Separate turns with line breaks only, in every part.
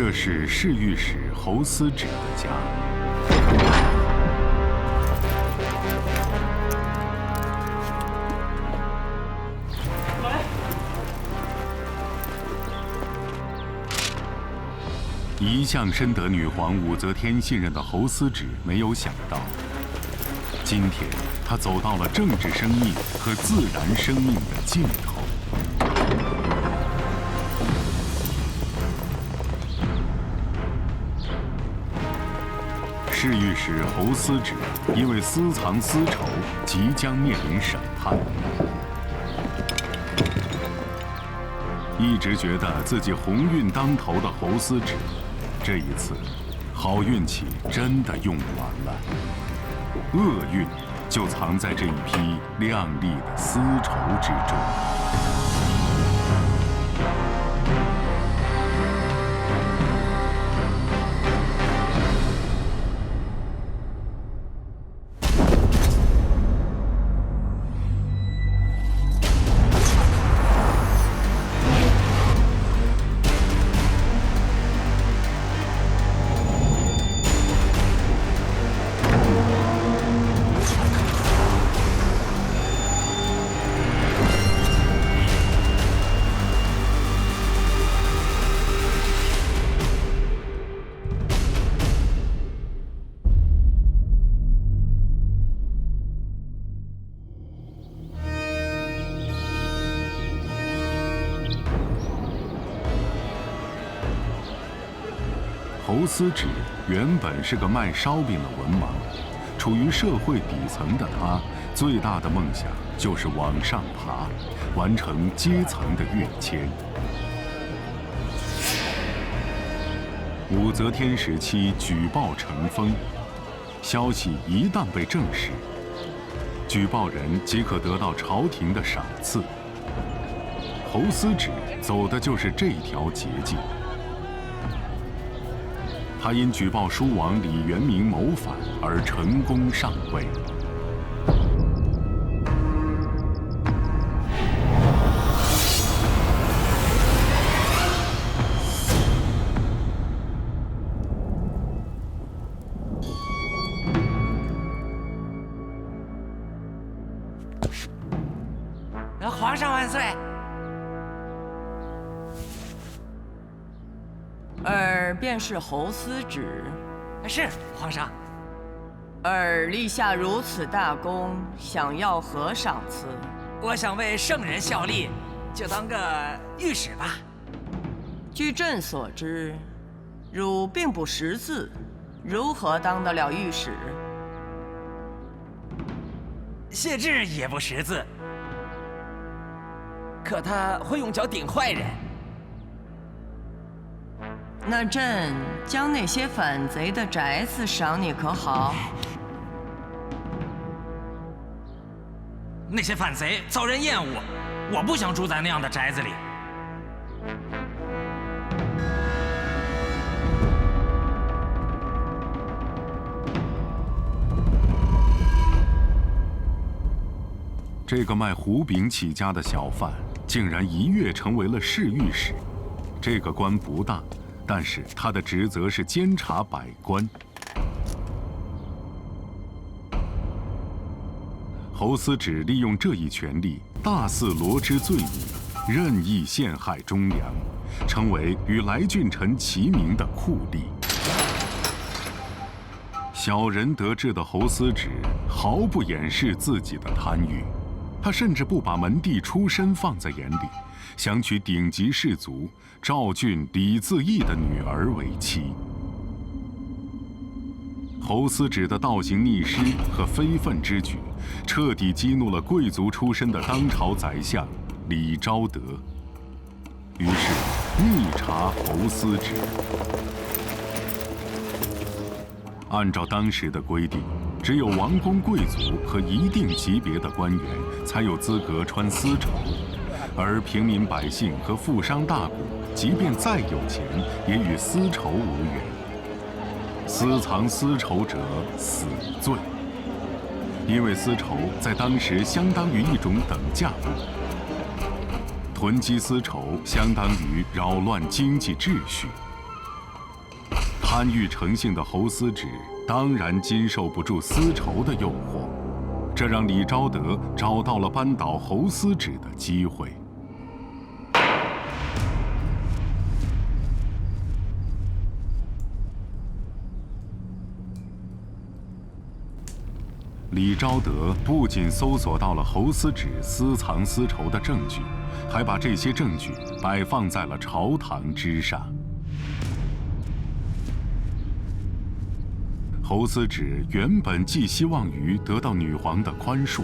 这是侍御史侯思止的家。一向深得女皇武则天信任的侯思止，没有想到，今天他走到了政治生命和自然生命的尽头。侍御史侯思止因为私藏私仇，即将面临审判。一直觉得自己鸿运当头的侯思止，这一次好运气真的用完了，厄运就藏在这一批亮丽的丝绸之中。侯思止原本是个卖烧饼的文盲，处于社会底层的他，最大的梦想就是往上爬，完成阶层的跃迁。武则天时期举报成风，消息一旦被证实，举报人即可得到朝廷的赏赐。侯思止走的就是这条捷径。他因举报书王李元明谋反而成功上位。
皇上万岁！
尔便是侯思止。
是皇上。
尔立下如此大功，想要何赏赐？
我想为圣人效力，就当个御史吧。
据朕所知，汝并不识字，如何当得了御史？
谢志也不识字，可他会用脚顶坏人。
那朕将那些反贼的宅子赏你，可好？
那些反贼遭人厌恶，我不想住在那样的宅子里。
这个卖糊饼起家的小贩，竟然一跃成为了侍御史。这个官不大，但是他的职责是监察百官。侯思止利用这一权力，大肆罗织罪名，任意陷害忠良，成为与来俊臣齐名的酷吏。小人得志的侯思止毫不掩饰自己的贪欲。他甚至不把门第出身放在眼里，想娶顶级士族赵郡李自义的女儿为妻。侯思止的倒行逆施和非分之举，彻底激怒了贵族出身的当朝宰相李昭德，于是密查侯思止。按照当时的规定，只有王公贵族和一定级别的官员才有资格穿丝绸，而平民百姓和富商大贾，即便再有钱，也与丝绸无缘。私藏丝绸者死罪，因为丝绸在当时相当于一种等价物，囤积丝绸相当于扰乱经济秩序。贪欲成性的侯思止当然经受不住丝绸的诱惑，这让李昭德找到了扳倒侯思止的机会。李昭德不仅搜索到了侯思止私藏丝绸的证据，还把这些证据摆放在了朝堂之上。侯思止原本寄希望于得到女皇的宽恕，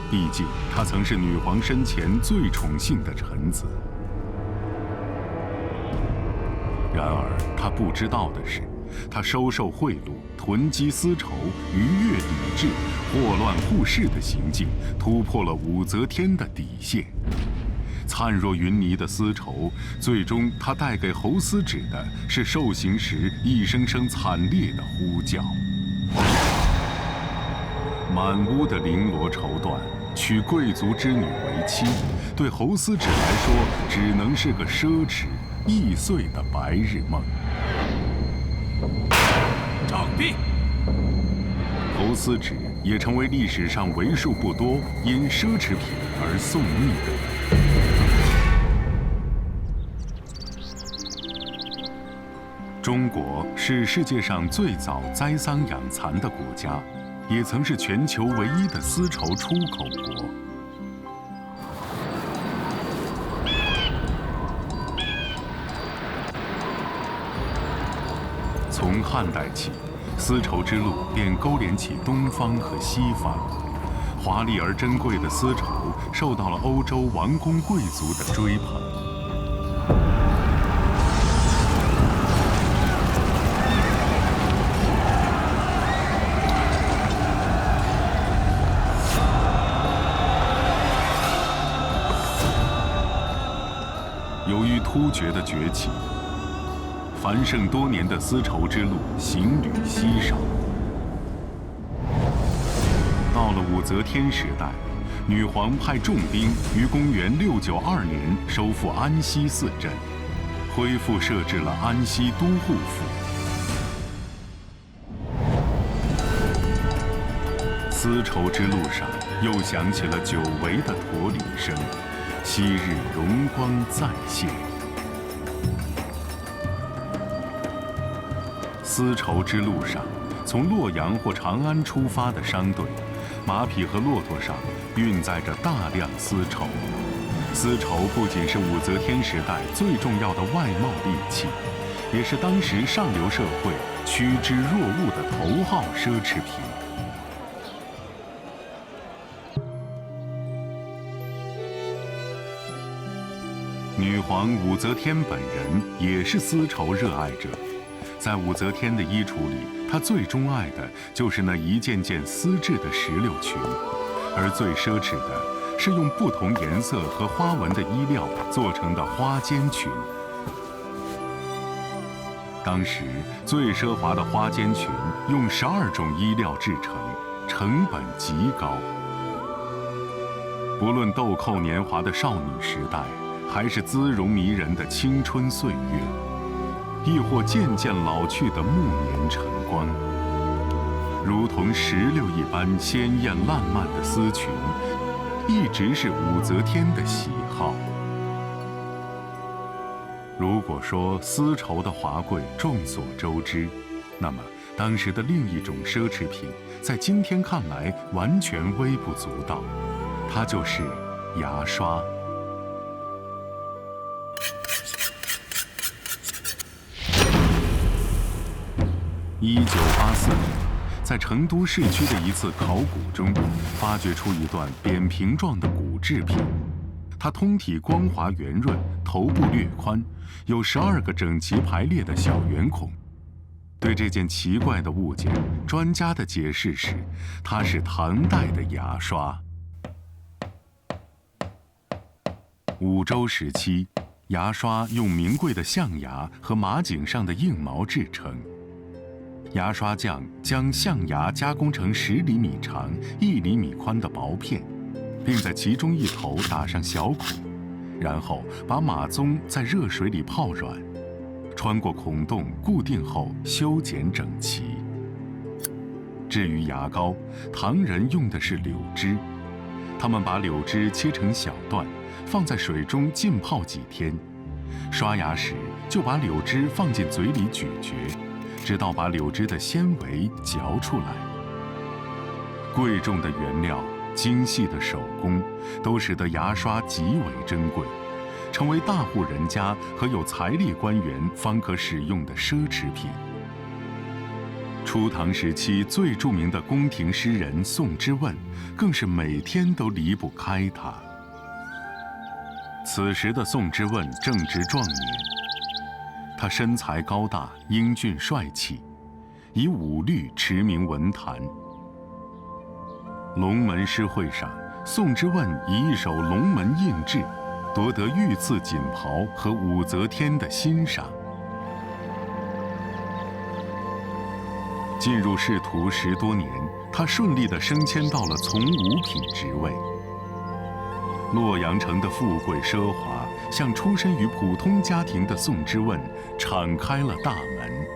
毕竟他曾是女皇生前最宠幸的臣子。然而他不知道的是，他收受贿赂、囤积丝绸、逾越礼制、祸乱户事的行径，突破了武则天的底线。灿若云霓的丝绸，最终他带给侯思止的是受刑时一声声惨烈的呼叫。满屋的绫罗绸缎，娶贵族之女为妻，对侯思止来说，只能是个奢侈易碎的白日梦。
掌臂！
侯思止也成为历史上为数不多因奢侈品而送命的人。中国是世界上最早栽桑养蚕的国家，也曾是全球唯一的丝绸出口国。从汉代起，丝绸之路便勾连起东方和西方。华丽而珍贵的丝绸受到了欧洲王公贵族的追捧。由于突厥的崛起，繁盛多年的丝绸之路行旅稀少。到了武则天时代，女皇派重兵于公元692年收复安西4镇，恢复设置了安西都护府。丝绸之路上又响起了久违的驼铃声，昔日荣光再现。丝绸之路上，从洛阳或长安出发的商队，马匹和骆驼上运载着大量丝绸。丝绸不仅是武则天时代最重要的外贸利器，也是当时上流社会趋之若鹜的头号奢侈品。女皇武则天本人也是丝绸热爱者。在武则天的衣橱里，她最钟爱的就是那一件件丝质的石榴裙，而最奢侈的是用不同颜色和花纹的衣料做成的花肩裙。当时最奢华的花肩裙用12种衣料制成，成本极高。不论豆蔻年华的少女时代，还是姿容迷人的青春岁月，亦或渐渐老去的暮年晨光，如同石榴一般鲜艳烂漫的丝裙，一直是武则天的喜好。如果说丝绸的华贵众所周知，那么当时的另一种奢侈品，在今天看来完全微不足道，它就是牙刷。1984年，在成都市区的一次考古中，发掘出一段扁平状的骨制品。它通体光滑圆润，头部略宽，有12个整齐排列的小圆孔。对这件奇怪的物件，专家的解释是，它是唐代的牙刷。武周时期，牙刷用名贵的象牙和马颈上的硬毛制成。牙刷匠将象牙加工成10厘米长、1厘米宽的薄片，并在其中一头打上小孔，然后把马鬃在热水里泡软。穿过孔洞固定后修剪整齐。至于牙膏，唐人用的是柳枝，他们把柳枝切成小段，放在水中浸泡几天。刷牙时就把柳枝放进嘴里咀嚼，直到把柳枝的纤维嚼出来。贵重的原料、精细的手工，都使得牙刷极为珍贵，成为大户人家和有财力官员方可使用的奢侈品。初唐时期最著名的宫廷诗人宋之问，更是每天都离不开它。此时的宋之问正值壮年，他身材高大，英俊帅气，以武律驰名文坛。龙门诗会上，宋之问以一首《龙门印志》夺得御赐锦袍和武则天的欣赏。进入仕途10多年，他顺利地升迁到了从五品职位。洛阳城的富贵奢华，向出身于普通家庭的宋之问敞开了大门。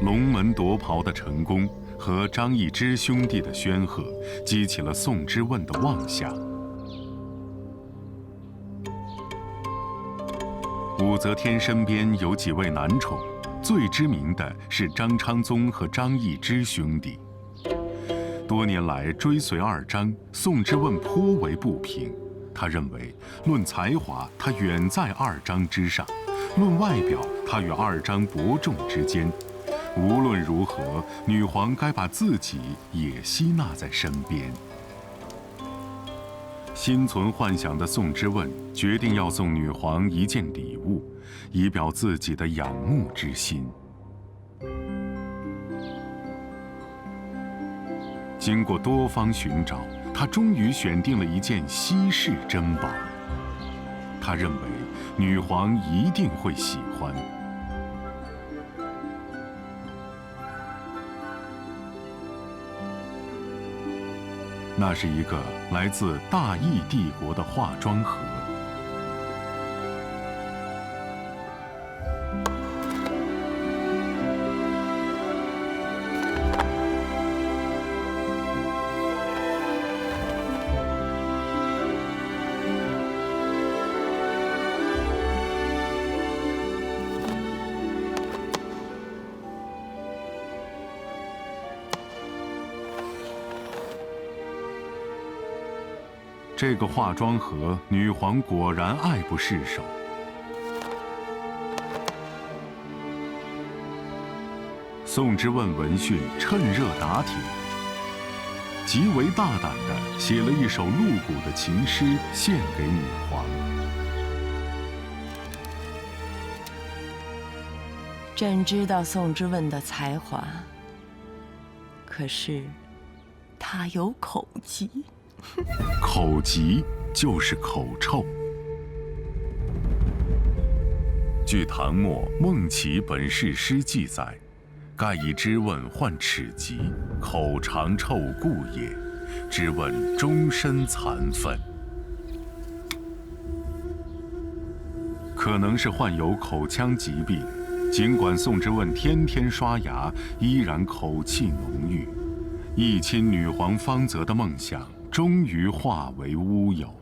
龙门夺袍的成功和张易之兄弟的煊赫，激起了宋之问的妄想。武则天身边有几位男宠，最知名的是张昌宗和张易之兄弟。多年来追随二张，宋之问颇为不平。他认为，论才华，他远在二张之上；论外表，他与二张伯仲之间。无论如何，女皇该把自己也吸纳在身边。心存幻想的宋之问决定要送女皇一件礼物，以表自己的仰慕之心。经过多方寻找，他终于选定了一件稀世珍宝。他认为女皇一定会喜欢。那是一个来自大易帝国的化妆盒。这个化妆盒，女皇果然爱不释手。宋之问闻讯，趁热打铁，极为大胆地写了一首露骨的情诗献给女皇。
朕知道宋之问的才华，可是他有口疾。
口疾就是口臭。据唐末《孟起本事诗》记载，盖以之问患齿疾，口常臭故也。之问终身残愤。可能是患有口腔疾病，尽管宋之问天天刷牙，依然口气浓郁。一亲女皇芳泽的梦想终于化为乌有。